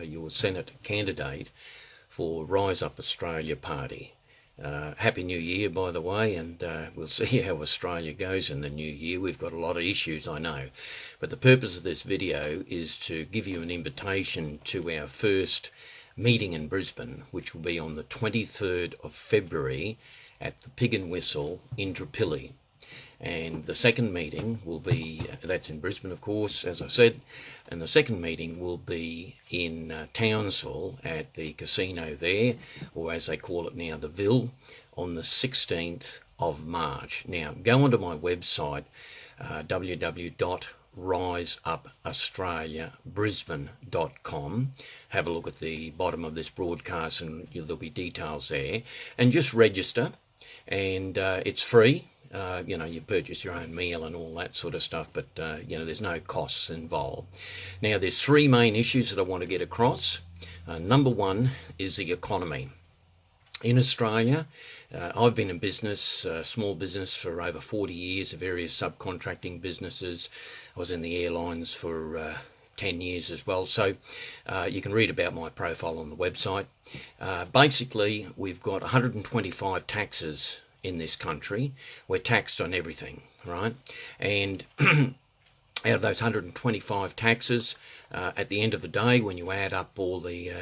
your Senate candidate for Rise Up Australia Party. Happy New Year, by the way, and we'll see how Australia goes in the new year. We've got a lot of issues, I know, but the purpose of this video is to give you an invitation to our first meeting in Brisbane, which will be on the 23rd of February at the Pig and Whistle, Indooroopilly. And the second meeting will be, that's in Brisbane of course, as I said, and the second meeting will be in Townsville at the casino there, or as they call it now, the Ville, on the 16th of March. Now, go onto my website, www.riseupaustraliabrisbane.com. Have a look at the bottom of this broadcast and there'll be details there. And just register, and it's free. You purchase your own meal and all that sort of stuff, but, there's no costs involved. Now, there's three main issues that I want to get across. Number one is the economy. In Australia, I've been in business, small business, for over 40 years, various subcontracting businesses. I was in the airlines for 10 years as well, so you can read about my profile on the website. Basically, we've got 125 taxes in this country. We're taxed on everything, right? And out of those 125 taxes, at the end of the day, when you add up all the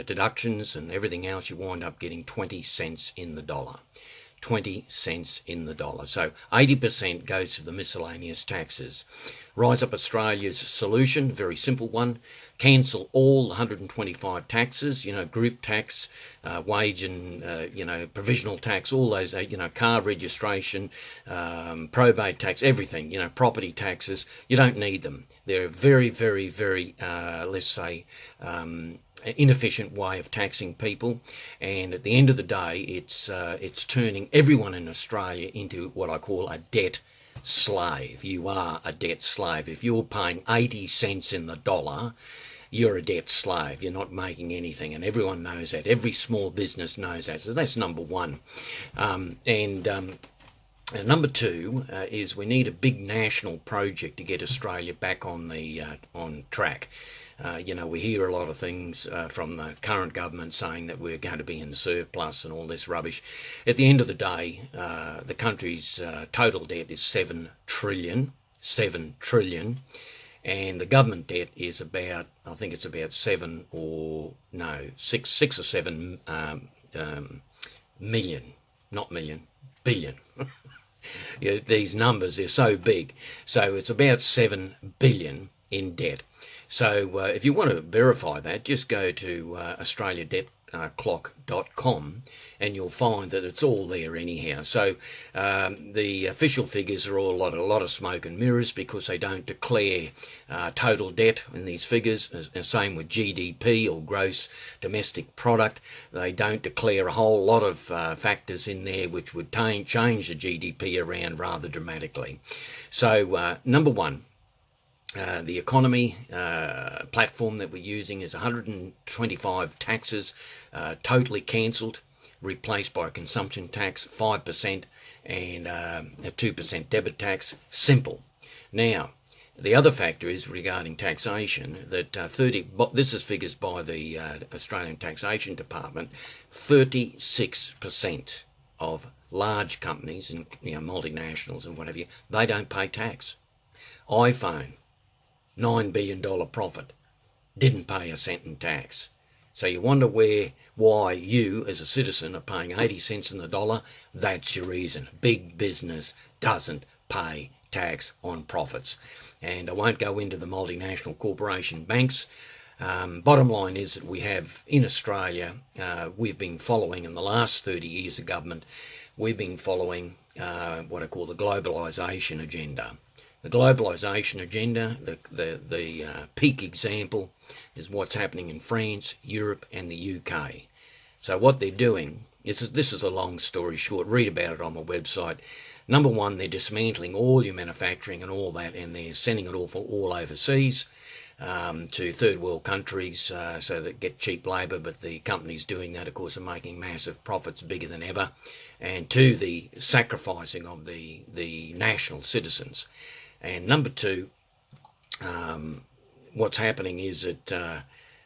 deductions and everything else, you wind up getting 20 cents in the dollar. 20 cents in the dollar. So 80% goes to the miscellaneous taxes. Rise Up Australia's solution, very simple one: cancel all 125 taxes, group tax, wage and, provisional tax, all those, car registration, probate tax, everything, property taxes. You don't need them. They're a very, very, very, let's say, inefficient way of taxing people, and at the end of the day, it's turning everyone in Australia into what I call a debt slave. You are a debt slave. If you're paying 80 cents in the dollar, you're a debt slave. You're not making anything, and everyone knows that. Every small business knows that. So that's number one. And number two is we need a big national project to get Australia back on the on track. We hear a lot of things from the current government saying that we're going to be in surplus and all this rubbish. At the end of the day, the country's total debt is 7 trillion, and the government debt is about, I think it's about 6 or 7 million, not million, billion. These numbers are so big. So it's about 7 billion in debt. So if you want to verify that, just go to australiadebtclock.com and you'll find that it's all there anyhow. So the official figures are all a lot of smoke and mirrors, because they don't declare total debt in these figures. Same with GDP, or gross domestic product. They don't declare a whole lot of factors in there which would change the GDP around rather dramatically. So number one, the economy platform that we're using is 125 taxes totally cancelled, replaced by a consumption tax, 5%, and a 2% debit tax. Simple. Now, the other factor is regarding taxation, that this is figures by the Australian Taxation Department, 36% of large companies and multinationals and whatever, they don't pay tax. iPhone, $9 billion profit, didn't pay a cent in tax. So you wonder why you, as a citizen, are paying 80 cents in the dollar. That's your reason. Big business doesn't pay tax on profits. And I won't go into the multinational corporation banks. Bottom line is that we have, in Australia, we've been following, in the last 30 years of government, we've been following what I call the globalisation agenda. The globalisation agenda, the peak example is what's happening in France, Europe and the UK. So what they're doing, this is a long story short, read about it on my website. Number one, they're dismantling all your manufacturing and all that, and they're sending it all overseas to third world countries so that get cheap labour, but the companies doing that, of course, are making massive profits, bigger than ever, and to the sacrificing of the national citizens. And number two, what's happening is that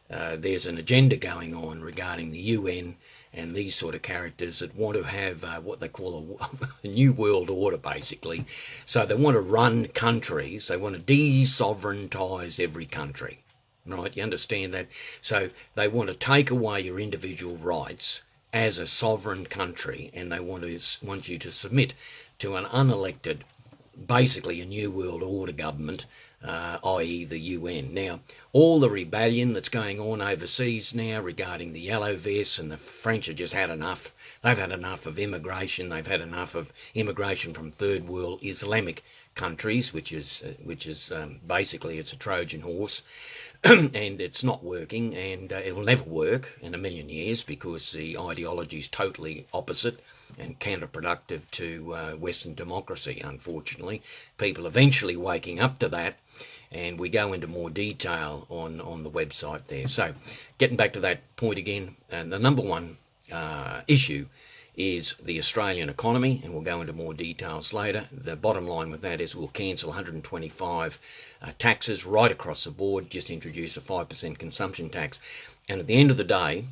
there's an agenda going on regarding the UN and these sort of characters that want to have what they call a new world order, basically. So they want to run countries. They want to de-sovereigntise every country, right? You understand that? So they want to take away your individual rights as a sovereign country, and they want you to submit to an unelected, basically a new world order government, i.e. the UN. Now, all the rebellion that's going on overseas now regarding the yellow vests, and the French have just had enough. They've had enough of immigration. They've had enough of immigration from third world Islamic countries, which is basically it's a Trojan horse. And it's not working, and it will never work in a million years because the ideology is totally opposite and counterproductive to Western democracy, unfortunately. People eventually waking up to that, and we go into more detail on the website there. So, getting back to that point again, the number one issue is the Australian economy, and we'll go into more details later. The bottom line with that is we'll cancel 125 taxes right across the board, just introduce a 5% consumption tax. And at the end of the day,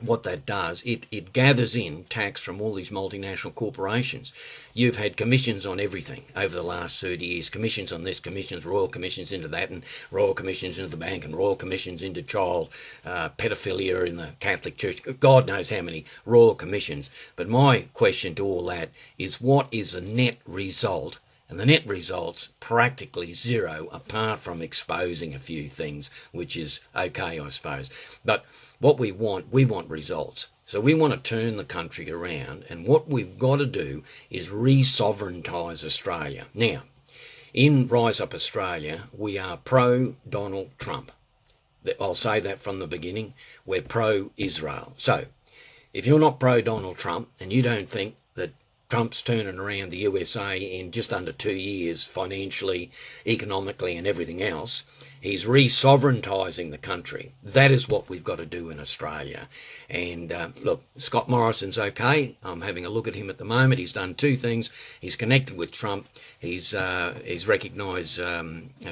what that does, it gathers in tax from all these multinational corporations. You've had commissions on everything over the last 30 years. Commissions on this, commissions, royal commissions into that, and royal commissions into the bank, and royal commissions into child pedophilia in the Catholic Church. God knows how many royal commissions. But my question to all that is, what is the net result? And the net result's practically zero, apart from exposing a few things, which is okay, I suppose. But what we want results. So we want to turn the country around, and what we've got to do is re-sovereigntise Australia. Now, in Rise Up Australia, we are pro-Donald Trump. I'll say that from the beginning. We're pro-Israel. So, if you're not pro-Donald Trump, and you don't think that Trump's turning around the USA in just under 2 years, financially, economically, and everything else, he's re-sovereigntising the country. That is what we've got to do in Australia. And look, Scott Morrison's okay. I'm having a look at him at the moment. He's done two things. He's connected with Trump. He's recognised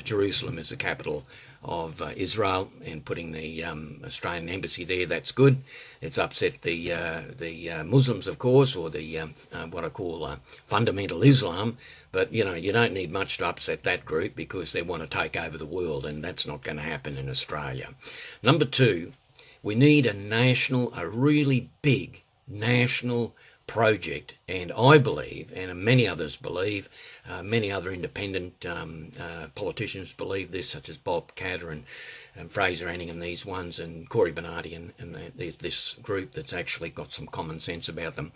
Jerusalem as the capital of Israel and putting the Australian embassy there. That's good. It's upset the Muslims, of course, or the what I call fundamental Islam. But, you know, you don't need much to upset that group because they want to take over the world, and that's not going to happen in Australia. Number two, we need a really big national project, and I believe, and many others believe, many other independent politicians believe this, such as Bob Catter and Fraser Anning and these ones, and Corey Bernardi and this group that's actually got some common sense about them.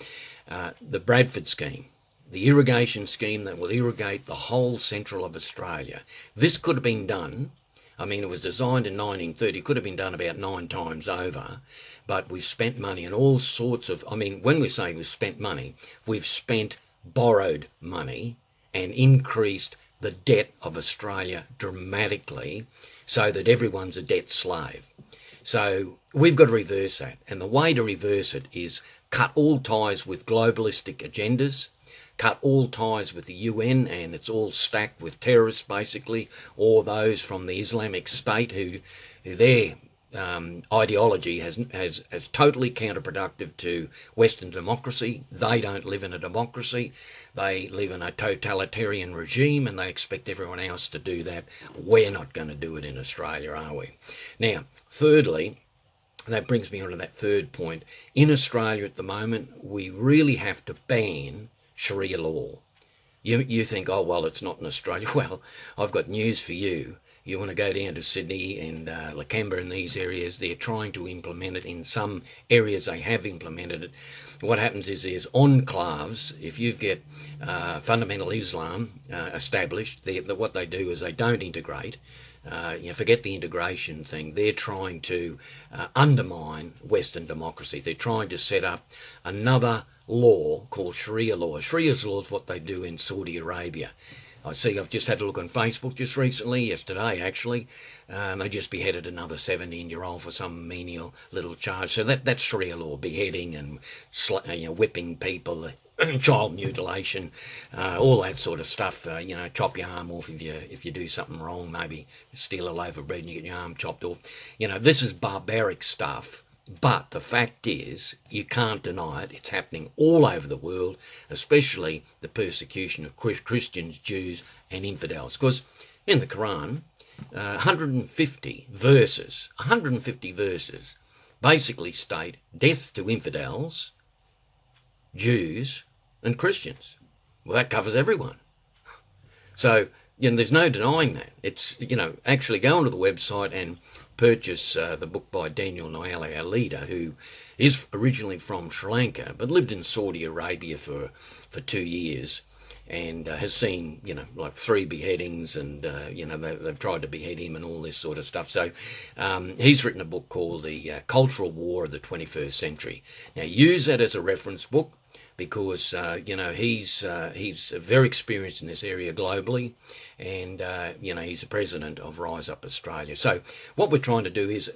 The Bradford scheme, the irrigation scheme that will irrigate the whole central of Australia. This could have been done. I mean, it was designed in 1930, could have been done about 9 times over, but we've spent money and all sorts of, I mean, when we say we've spent money, we've spent borrowed money and increased the debt of Australia dramatically so that everyone's a debt slave. So we've got to reverse that. And the way to reverse it is cut all ties with globalistic agendas, cut all ties with the UN, and it's all stacked with terrorists, basically, or those from the Islamic State who their ideology has totally counterproductive to Western democracy. They don't live in a democracy. They live in a totalitarian regime, and they expect everyone else to do that. We're not going to do it in Australia, are we? Now, thirdly, that brings me on to that third point. In Australia at the moment, we really have to ban Sharia law. You think, oh, well, it's not in Australia. Well, I've got news for you. You want to go down to Sydney and Lakemba and these areas, they're trying to implement it. In some areas they have implemented it. What happens is there's enclaves. If you get fundamental Islam established, what they do is they don't integrate. Forget the integration thing. They're trying to undermine Western democracy. They're trying to set up another law called Sharia law. Sharia law is what they do in Saudi Arabia. I see, I've just had a look on Facebook just recently, yesterday actually, they just beheaded another 17-year-old for some menial little charge. So that's Sharia law, beheading and whipping people, child mutilation, all that sort of stuff. You know, chop your arm off if you do something wrong. Maybe steal a loaf of bread and you get your arm chopped off. You know, this is barbaric stuff. But the fact is, you can't deny it. It's happening all over the world, especially the persecution of Christians, Jews, and infidels. Because in the Quran, 150 verses basically state death to infidels, Jews, and Christians. Well, that covers everyone. So, you know, there's no denying that. It's, you know, actually go onto the website and purchase the book by Daniel Noel, our leader, who is originally from Sri Lanka, but lived in Saudi Arabia for 2 years, and has seen, you know, like 3 beheadings, and, you know, they've tried to behead him and all this sort of stuff. So he's written a book called The Cultural War of the 21st Century. Now, use that as a reference book, because, you know, he's very experienced in this area globally, and, you know, he's the president of Rise Up Australia. So what we're trying to do is,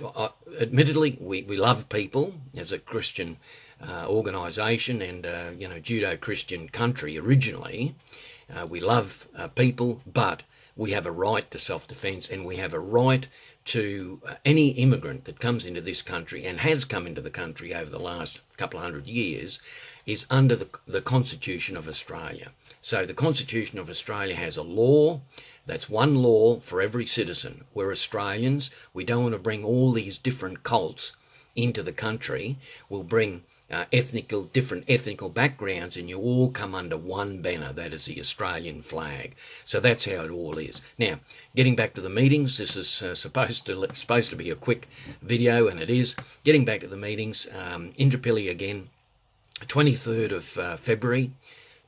admittedly, we love people as a Christian organisation, and, you know, Judo-Christian country originally. We love people, but we have a right to self-defence, and we have a right to any immigrant that comes into this country and has come into the country over the last couple of 100 years is under the Constitution of Australia. So the Constitution of Australia has a law. That's one law for every citizen. We're Australians. We don't want to bring all these different cults into the country. We'll bring different ethnical backgrounds, and you all come under one banner. That is the Australian flag. So that's how it all is. Now, getting back to the meetings, this is supposed to be a quick video, and it is. Getting back to the meetings, Indooroopilly again, 23rd of February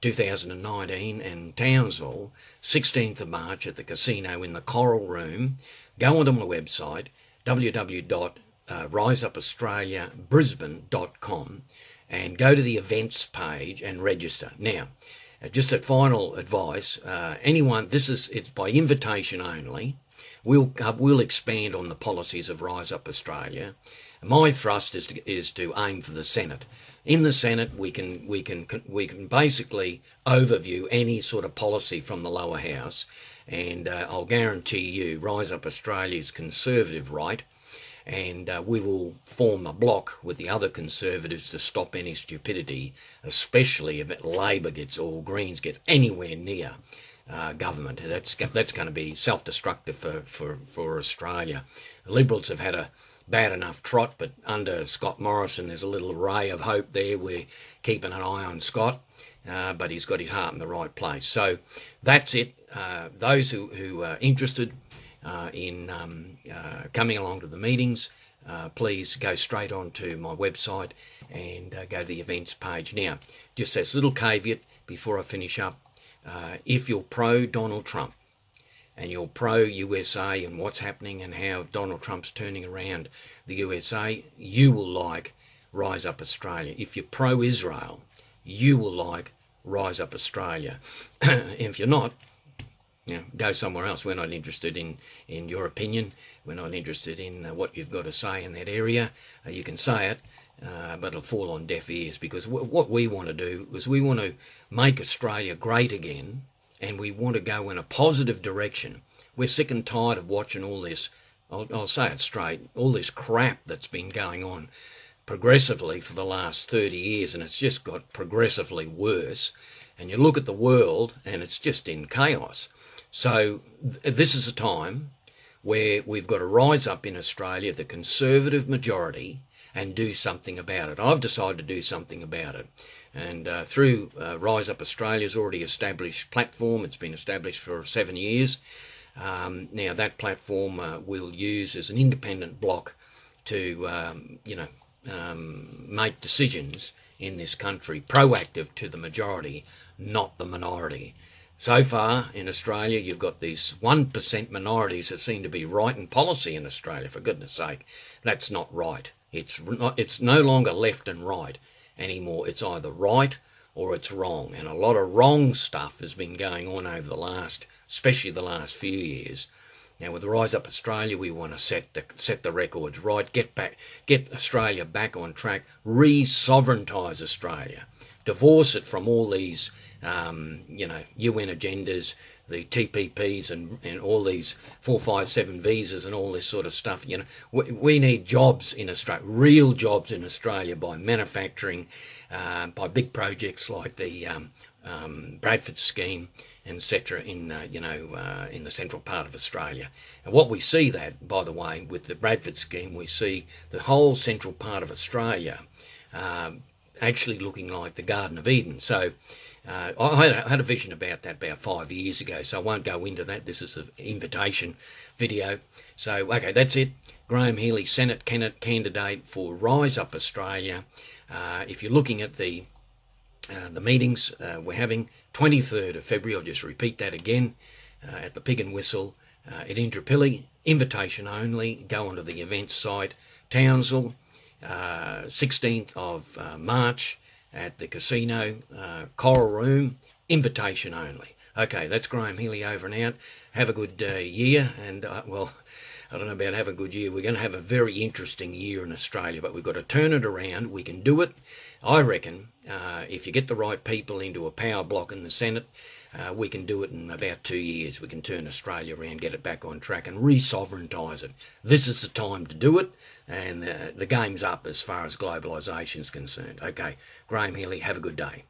2019, and Townsville, 16th of March at the casino in the Coral Room. Go onto my website, www.riseupaustraliabrisbane.com, and go to the events page and register. Now, just a final advice, anyone, it's by invitation only. We'll expand on the policies of Rise Up Australia. My thrust is to aim for the Senate. In the Senate, we can basically overview any sort of policy from the lower house, and I'll guarantee you, Rise Up Australia's conservative right, and we will form a block with the other conservatives to stop any stupidity, especially if Labor or Greens get anywhere near government. That's going to be self-destructive for Australia. The Liberals have had a bad enough trot, but under Scott Morrison there's a little ray of hope there. We're keeping an eye on Scott, but he's got his heart in the right place. So that's it. Those who are interested in coming along to the meetings, please go straight on to my website and go to the events page. Now, just this little caveat before I finish up. If you're pro Donald Trump and you're pro USA and what's happening and how Donald Trump's turning around the USA, you will like Rise Up Australia. If you're pro Israel, you will like Rise Up Australia. If you're not, go somewhere else. We're not interested in your opinion. We're not interested in what you've got to say in that area. You can say it, but it'll fall on deaf ears, because what we want to do is we want to make Australia great again, and we want to go in a positive direction. We're sick and tired of watching all this, I'll say it straight, all this crap that's been going on progressively for the last 30 years, and it's just got progressively worse. And you look at the world, and it's just in chaos. So this is a time where we've got to rise up in Australia, the conservative majority, and do something about it. I've decided to do something about it. And through Rise Up Australia's already established platform, it's been established for 7 years. Now that platform we'll use as an independent block to, make decisions in this country, proactive to the majority, not the minority. So far in Australia, you've got these 1% minorities that seem to be right in policy in Australia, for goodness sake. That's not right. It's no longer left and right anymore. It's either right or it's wrong. And a lot of wrong stuff has been going on over especially the last few years. Now with the Rise Up Australia, we want to set the records right, get Australia back on track, re-sovereigntise Australia. divorce it from all these, UN agendas, the TPPs and all these 457 visas and all this sort of stuff. We need jobs in Australia, real jobs in Australia, by manufacturing, by big projects like the Bradford scheme, etc. in the central part of Australia. And what we see that, by the way, with the Bradford scheme, we see the whole central part of Australia actually looking like the Garden of Eden. So I had a vision about that about 5 years ago, so I won't go into that. This is an invitation video. So, okay, that's it. Graham Healy, Senate candidate for Rise Up Australia. If you're looking at the meetings we're having, 23rd of February, I'll just repeat that again, at the Pig and Whistle at Indooroopilly, invitation only. Go onto the events site. Townsville, 16th of March at the casino, Coral Room, invitation only. Okay, that's Graham Healy over and out. Have a good year, and well, I don't know about have a good year. We're going to have a very interesting year in Australia, but we've got to turn it around. We can do it. I reckon if you get the right people into a power block in the Senate, we can do it in about 2 years. We can turn Australia around, get it back on track and re-sovereigntise it. This is the time to do it, and the game's up as far as globalisation is concerned. Okay, Graham Healy, have a good day.